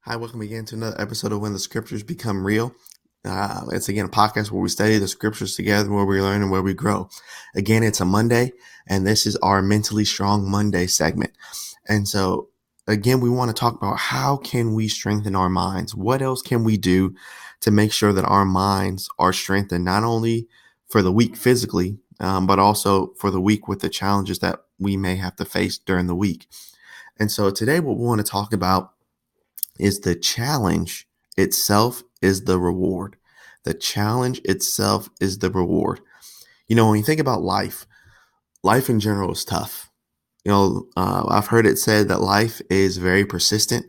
Hi, welcome again to another episode of When the Scriptures Become Real. It's again a podcast where we study the scriptures together, where we learn and where we grow. Again, it's a Monday, and this is our Mentally Strong Monday segment. And so, again, we want to talk about how can we strengthen our minds? What else can we do to make sure that our minds are strengthened, not only for the week physically, but also for the week with the challenges that we may have to face during the week. And so today, what we want to talk about is the challenge itself is the reward. The challenge itself is the reward. You know, when you think about life in general is tough. I've heard it said that life is very persistent.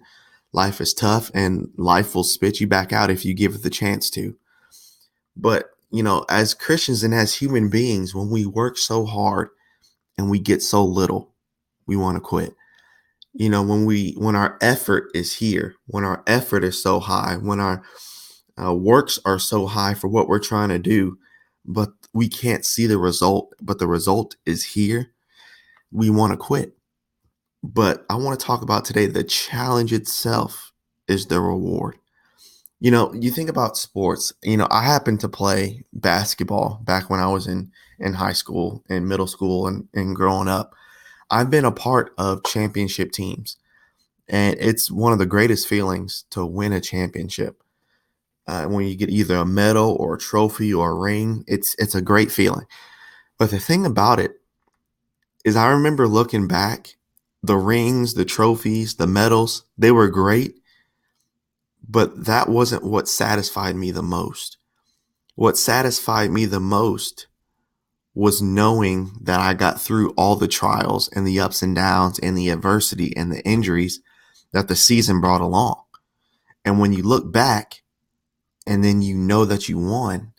Life is tough and life will spit you back out if you give it the chance to. But, as Christians and as human beings, when we work so hard and we get so little, we want to quit. When our effort is here, when our effort is so high, when our works are so high for what we're trying to do, but we can't see the result, but the result is here, we want to quit. But I want to talk about today, the challenge itself is the reward. You think about sports. I happened to play basketball back when I was in high school and middle school and growing up. I've been a part of championship teams, and it's one of the greatest feelings to win a championship. When you get either a medal or a trophy or a ring, it's a great feeling. But the thing about it is, I remember looking back, the rings, the trophies, the medals, they were great, but that wasn't what satisfied me the most. What satisfied me the most was knowing that I got through all the trials and the ups and downs and the adversity and the injuries that the season brought along. And when you look back and then you know that you won,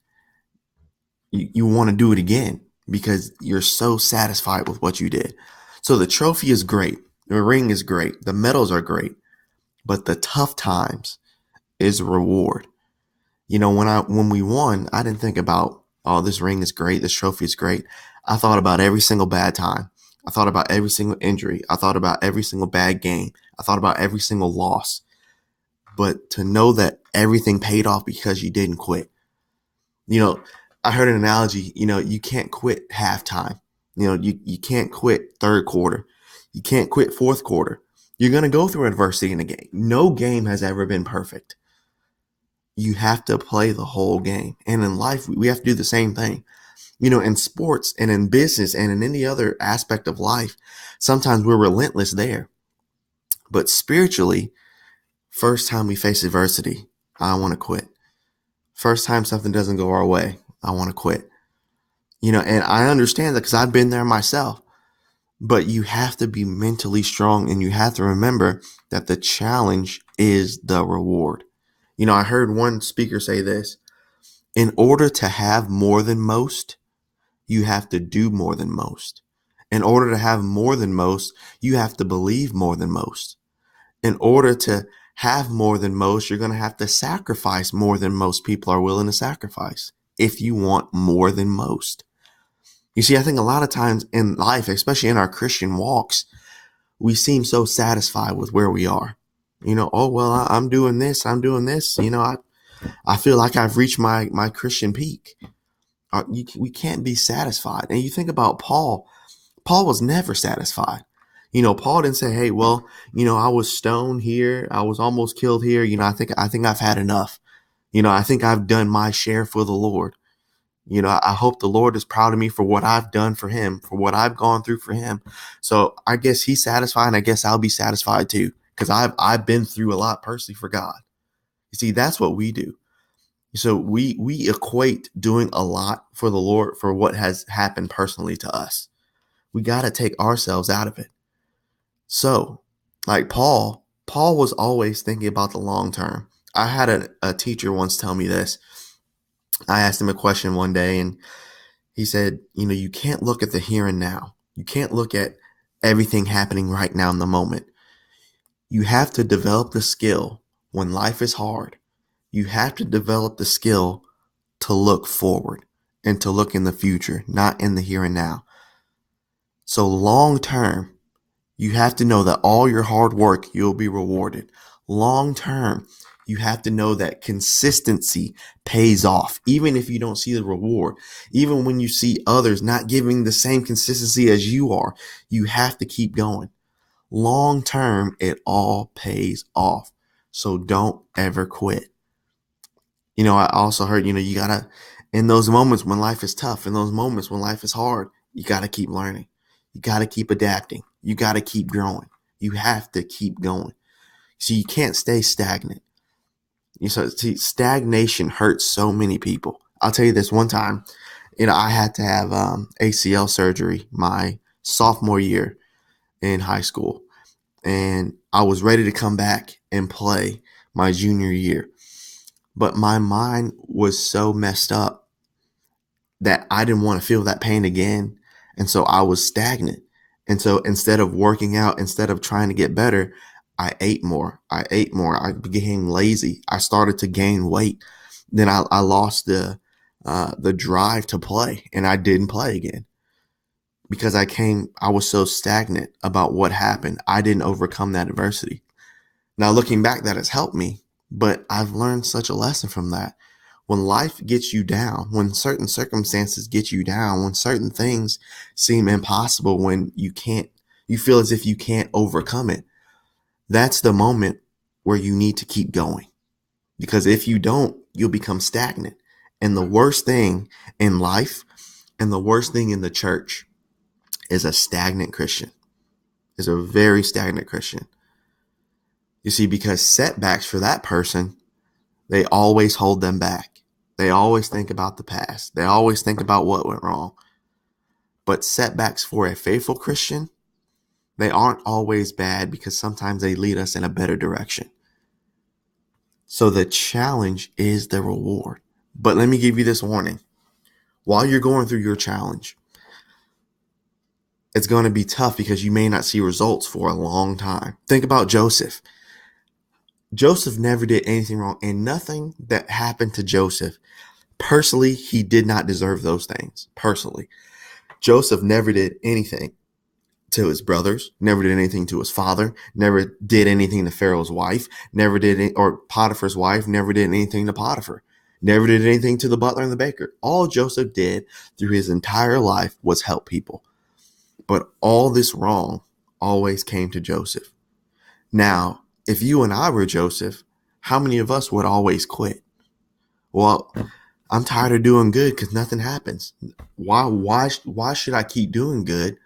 you want to do it again because you're so satisfied with what you did. So the trophy is great. The ring is great. The medals are great. But the tough times is reward. When we won, I didn't think about, oh, this ring is great. This trophy is great. I thought about every single bad time. I thought about every single injury. I thought about every single bad game. I thought about every single loss. But to know that everything paid off because you didn't quit. I heard an analogy, you can't quit halftime. You can't quit third quarter. You can't quit fourth quarter. You're going to go through adversity in a game. No game has ever been perfect. You have to play the whole game. And in life, we have to do the same thing. In sports and in business and in any other aspect of life, sometimes we're relentless there. But spiritually, first time we face adversity, I want to quit. First time something doesn't go our way, I want to quit. And I understand that because I've been there myself. But you have to be mentally strong, and you have to remember that the challenge is the reward. I heard one speaker say this: in order to have more than most, you have to do more than most. In order to have more than most, you have to believe more than most. In order to have more than most, you're going to have to sacrifice more than most people are willing to sacrifice if you want more than most. You see, I think a lot of times in life, especially in our Christian walks, we seem so satisfied with where we are. Oh, well, I'm doing this. I'm doing this. I feel like I've reached my Christian peak. We can't be satisfied. And you think about Paul. Paul was never satisfied. Paul didn't say, hey, well, I was stoned here. I was almost killed here. I think I've had enough. I think I've done my share for the Lord. I hope the Lord is proud of me for what I've done for him, for what I've gone through for him. So I guess he's satisfied, and I guess I'll be satisfied too, because I've been through a lot personally for God. You see, that's what we do. So we equate doing a lot for the Lord for what has happened personally to us. We got to take ourselves out of it. So, like Paul was always thinking about the long term. I had a teacher once tell me this. I asked him a question one day, and he said, you can't look at the here and now. You can't look at everything happening right now in the moment. You have to develop the skill when life is hard. You have to develop the skill to look forward and to look in the future, not in the here and now. So long term, you have to know that all your hard work, you'll be rewarded. Long term, you have to know that consistency pays off, even if you don't see the reward. Even when you see others not giving the same consistency as you are, you have to keep going. Long term, it all pays off. So don't ever quit. I also heard, you gotta, in those moments when life is tough, in those moments when life is hard, you gotta keep learning. You gotta keep adapting. You gotta keep growing. You have to keep going. So you can't stay stagnant. See, stagnation hurts so many people. I'll tell you this one time, I had to have ACL surgery my sophomore year in high school. And I was ready to come back and play my junior year. But my mind was so messed up that I didn't want to feel that pain again. And so I was stagnant. And so instead of working out, instead of trying to get better, I ate more. I became lazy. I started to gain weight. Then I lost the drive to play, and I didn't play again because I was so stagnant about what happened. I didn't overcome that adversity. Now looking back, that has helped me, but I've learned such a lesson from that. When life gets you down, when certain circumstances get you down, when certain things seem impossible, when you feel as if you can't overcome it, that's the moment where you need to keep going. Because if you don't, you'll become stagnant. And the worst thing in life and the worst thing in the church is a stagnant Christian, is a very stagnant Christian. You see, because setbacks for that person, they always hold them back. They always think about the past. They always think about what went wrong. But setbacks for a faithful Christian, they aren't always bad because sometimes they lead us in a better direction. So the challenge is the reward. But let me give you this warning. While you're going through your challenge, it's going to be tough because you may not see results for a long time. Think about Joseph. Joseph never did anything wrong, and nothing that happened to Joseph, personally, he did not deserve those things. Personally, Joseph never did anything to his brothers, never did anything to his father, never did anything to Pharaoh's wife, or Potiphar's wife, never did anything to Potiphar, never did anything to the butler and the baker. All Joseph did through his entire life was help people. But all this wrong always came to Joseph. Now, if you and I were Joseph, how many of us would always quit? Well, I'm tired of doing good because nothing happens. Why should I keep doing good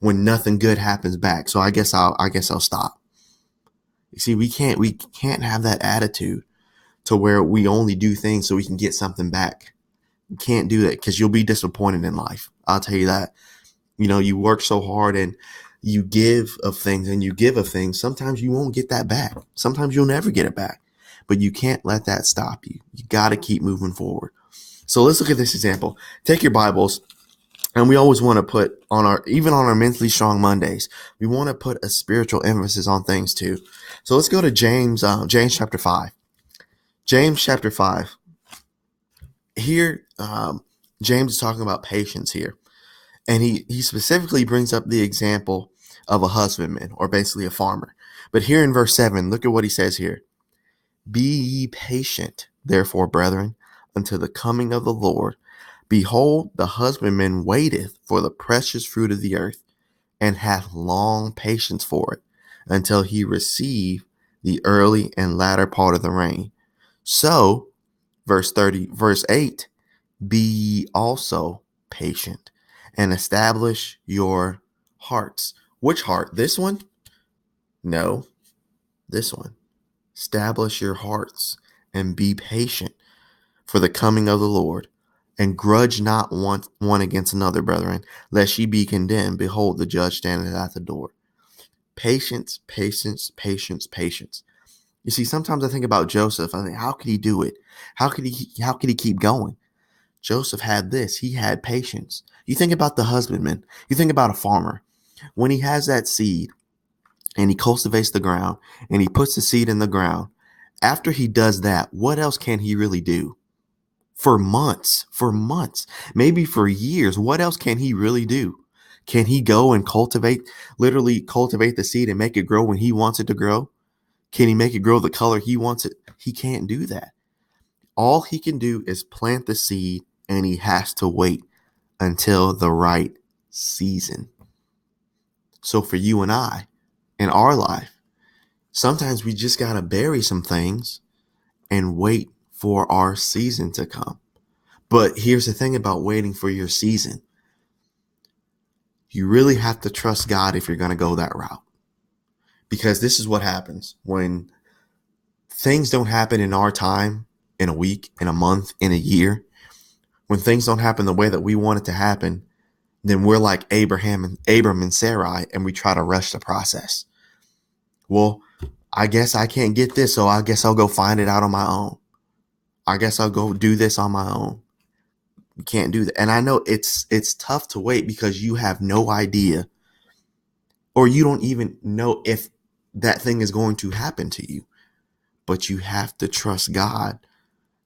when nothing good happens back? So I guess I'll stop. You see, we can't have that attitude to where we only do things so we can get something back. You can't do that because you'll be disappointed in life. I'll tell you that. You work so hard and you give of things and you give of things. Sometimes you won't get that back. Sometimes you'll never get it back, but you can't let that stop you. You got to keep moving forward. So let's look at this example. Take your Bibles, and we always want to put even on our Mentally Strong Mondays, we want to put a spiritual emphasis on things too. So let's go to James chapter 5. James chapter 5. Here, James is talking about patience here. And he specifically brings up the example of a husbandman, or basically a farmer. But here in verse 7, look at what he says here. Be ye patient, therefore, brethren, until the coming of the Lord. Behold, the husbandman waiteth for the precious fruit of the earth, and hath long patience for it, until he receive the early and latter part of the rain. So, verse 8, be ye also patient, and establish your hearts. Which heart? This one? No, this one. Establish your hearts and be patient for the coming of the Lord, and grudge not one against another, brethren, lest ye be condemned. Behold, the judge standeth at the door. Patience, patience, patience, patience. You see, sometimes I think about Joseph. I think, how could he do it? How could he keep going? Joseph had this. He had patience. You think about the husbandman. You think about a farmer. When he has that seed and he cultivates the ground and he puts the seed in the ground, after he does that, what else can he really do? For months, maybe for years, what else can he really do? Can he go and literally cultivate the seed and make it grow when he wants it to grow? Can he make it grow the color he wants it? He can't do that. All he can do is plant the seed, and he has to wait until the right season. So for you and I, in our life, sometimes we just got to bury some things and wait for our season to come. But here's the thing about waiting for your season. You really have to trust God if you're going to go that route. Because this is what happens when things don't happen in our time, in a week, in a month, in a year. When things don't happen the way that we want it to happen, then we're like Abram and Sarai, and we try to rush the process. Well, I guess I can't get this, so I guess I'll go find it out on my own. I guess I'll go do this on my own. You can't do that. And I know it's tough to wait because you have no idea, or you don't even know if that thing is going to happen to you. But you have to trust God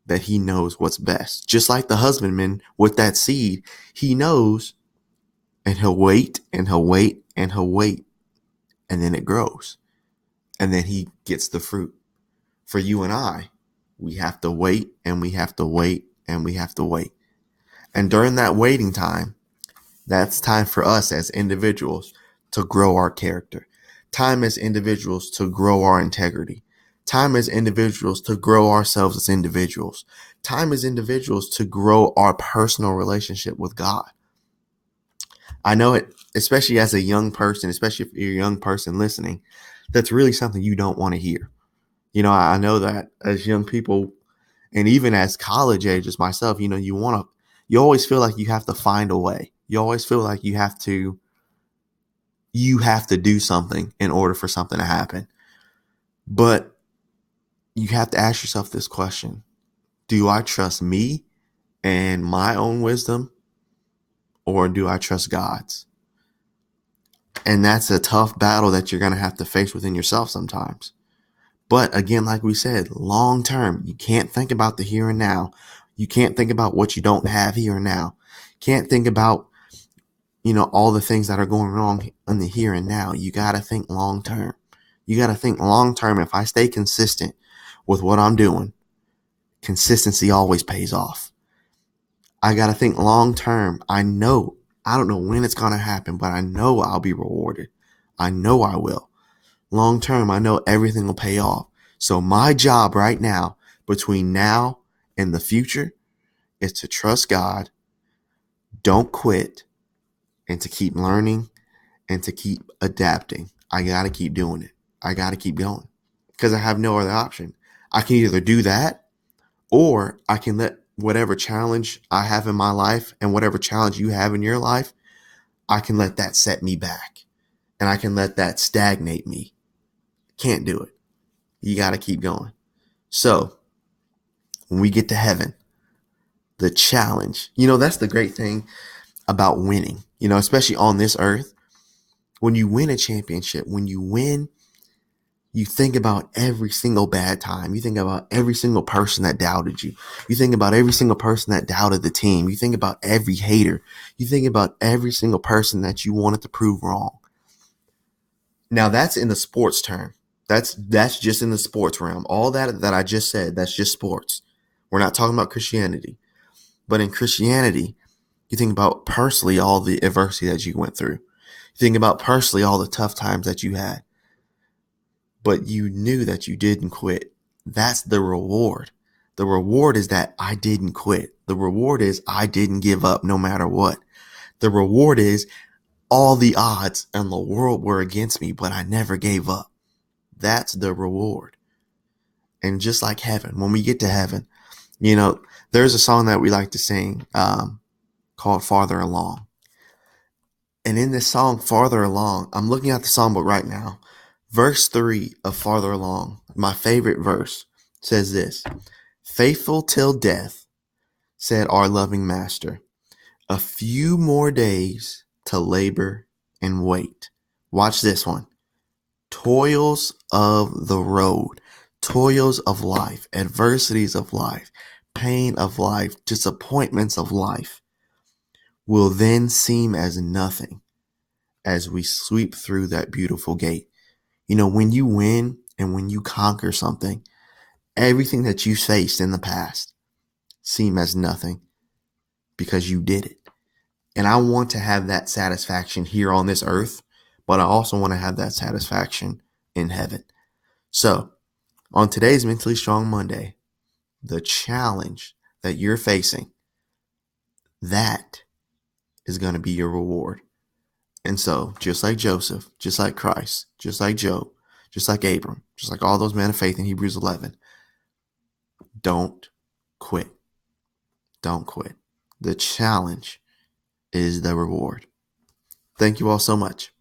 that he knows what's best. Just like the husbandman with that seed, he knows, and he'll wait and he'll wait and he'll wait. And then it grows. And then he gets the fruit. For you and I, we have to wait and we have to wait and we have to wait. And during that waiting time, that's time for us as individuals to grow our character. Time as individuals to grow our integrity. Time as individuals to grow ourselves as individuals. Time as individuals to grow our personal relationship with God. I know it, especially as a young person, especially if you're a young person listening, that's really something you don't want to hear. You know, I know that as young people, and even as college ages myself, you always feel like you have to find a way. You always feel like you have to do something in order for something to happen. But you have to ask yourself this question. Do I trust me and my own wisdom, or do I trust God's? And that's a tough battle that you're going to have to face within yourself sometimes. But again, like we said, long term, you can't think about the here and now. You can't think about what you don't have here and now. Can't think about, all the things that are going wrong in the here and now. You got to think long term. You got to think long term. If I stay consistent with what I'm doing, consistency always pays off. I got to think long term. I don't know when it's going to happen, but I know I'll be rewarded. I know I will. Long term, I know everything will pay off. So my job right now, between now and the future, is to trust God, don't quit, and to keep learning and to keep adapting. I got to keep doing it. I got to keep going because I have no other option. I can either do that, or I can let whatever challenge I have in my life and whatever challenge you have in your life, I can let that set me back, and I can let that stagnate me. Can't do it. You got to keep going. So when we get to heaven, the challenge, that's the great thing about winning, especially on this earth. When you win a championship, when you win, you think about every single bad time. You think about every single person that doubted you. You think about every single person that doubted the team. You think about every hater. You think about every single person that you wanted to prove wrong. Now that's in the sports term. That's just in the sports realm. All that I just said, that's just sports. We're not talking about Christianity. But in Christianity, you think about personally all the adversity that you went through. You think about personally all the tough times that you had. But you knew that you didn't quit. That's the reward. The reward is that I didn't quit. The reward is I didn't give up no matter what. The reward is all the odds in the world were against me, but I never gave up. That's the reward. And just like heaven, when we get to heaven, there's a song that we like to sing called Farther Along. And in this song, Farther Along, I'm looking at the songbook right now. Verse 3 of Farther Along, my favorite verse, says this: "Faithful till death, said our loving master, a few more days to labor and wait." Watch this one. "Toils of the road, toils of life, adversities of life, pain of life, disappointments of life will then seem as nothing as we sweep through that beautiful gate." When you win And when you conquer something, everything that you faced in the past seem as nothing because you did it. And I want to have that satisfaction here on this earth, but I also want to have that satisfaction in heaven. So on today's Mentally Strong Monday, the challenge that you're facing, that is going to be your reward. And so just like Joseph, just like Christ, just like Job, just like Abram, just like all those men of faith in Hebrews 11, don't quit. Don't quit. The challenge is the reward. Thank you all so much.